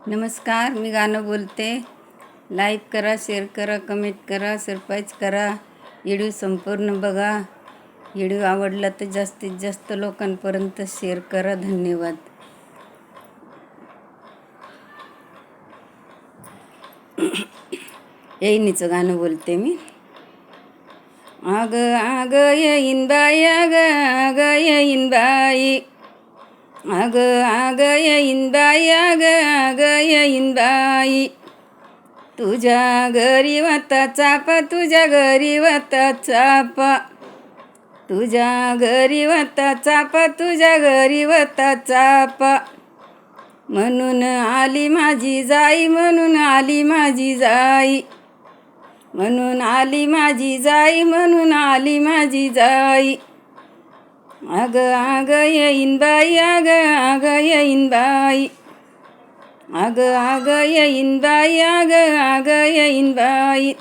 नमस्कार, मी गाणं बोलते. लाईक करा, शेअर करा, कमेंट करा, सरप्राईज करा. व्हिडिओ संपूर्ण बघा. व्हिडिओ आवडला तर जास्तीत जास्त लोकांपर्यंत शेअर करा. धन्यवाद. येईनीचं गाणं बोलते मी. आग आग येईन बाई, आग आग येईन बाई, आग आग येईन बाई, आग आग येईन बाई. तुझ्या घरी वाता चापा, तुझ्या घरी वाता चापा, तुझ्या घरी वाता चापा, तुझ्या घरी वाता चापा. म्हणून आली माझी जाई, म्हणून आली माझी जाई, म्हणून आली माझी जाई, म्हणून आली माझी जाई. आग आग येईन बाई, आग आग येईन बाई, आग आग येईन बाई, आग आग येईन बाई.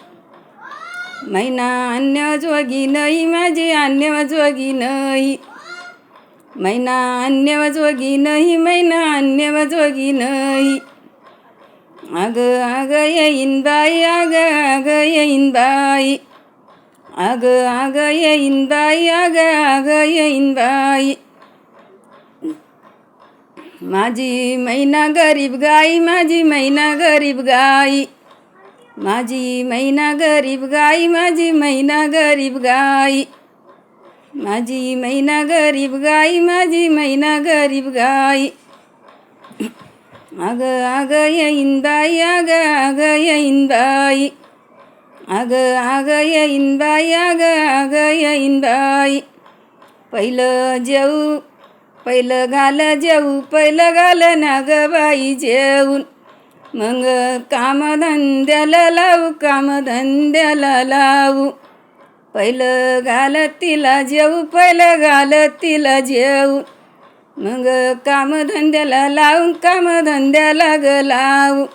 मैना अन्यजोगी नाही, माझी अन्यजोगी नाही, मैना अन्यजोगी नाही, मैना अन्यजोगी नाही. आग आग येईन बाई, आग आग येईन बाई, आग आग येईन बाई, आग आग येईन बाई. माझी मैना गरीब गाई, माझी मैना गरीब गाई, माझी मैना गरीब गाई, माझी मैना गरीब गाई, माझी मैना गरीब गाई, माझी मैना गरीब गाई. आग आग येईन बाई, आग आग येईन बाई, आग आग येईन बाई, आग आग येईन बाई. पहिलं जेऊ, पहिलं घाल जेऊ, पहिलं घाल ना ग बाई जेवून, मग कामधंद्याला लावू, कामधंद्याला लावू. पहिलं घाल तिला जेऊ, पहिलं घाल तिला जेवू, मग कामधंद्याला लावून, कामधंद्याला ग लावू.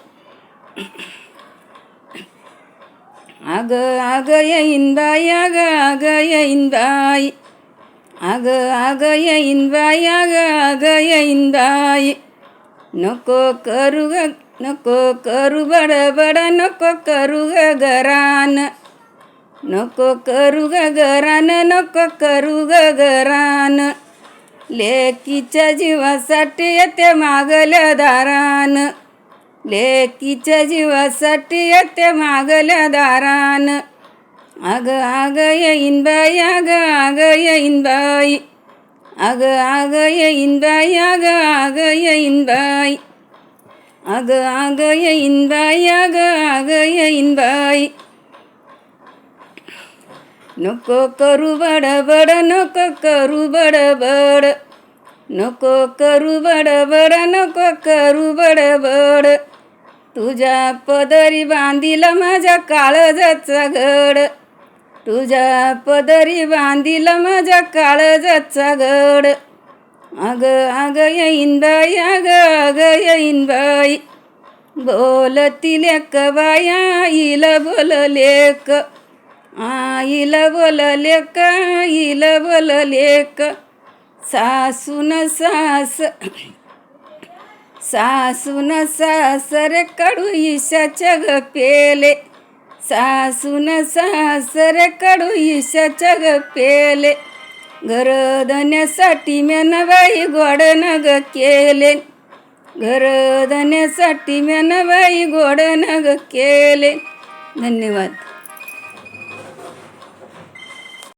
आग आग येईन बाई, आग आग येईन बाई, आग आग येईन बाई, आग आग येईन बाई. नको करू ग, नको करू बडबड, नको करू ग घरान, नको करू ग घरान, नको करू ग घरान. लेकीच्या जीवासाठी येते मागल्या दारान, लेकीच्या जीवासाठी येते मागल्या दारान. आग आग येईन बाई, आग आग येईन बाई, आग आग येईन बाई, आग आग येईन बाई, आग आग येईन बाई, आग आग येईन बाई. नको करू बडबड, नको करू बडबड, नको करू बडबड, नको करू बडबड. तुझ्या पदरी बांधील माझ्या काळजाचा घड, तुझ्या पदरी बांधील माझ्या काळजाचा घड. आग आग येईन बाई, आग आग येईन बाई. बोलती लेक बाई, आईला बोल लेक, आईला बोल लेक, आईला बोल लेक. सासून सास, सासून सासरे कडू ईशाच्या ग पेले, सासून सासरे कडू ईशाच्या ग पेले. घरधण्यासाठी म्यान बाई गोडन ग केले, घरधण्यासाठी म्यान बाई गोडन ग केले. धन्यवाद.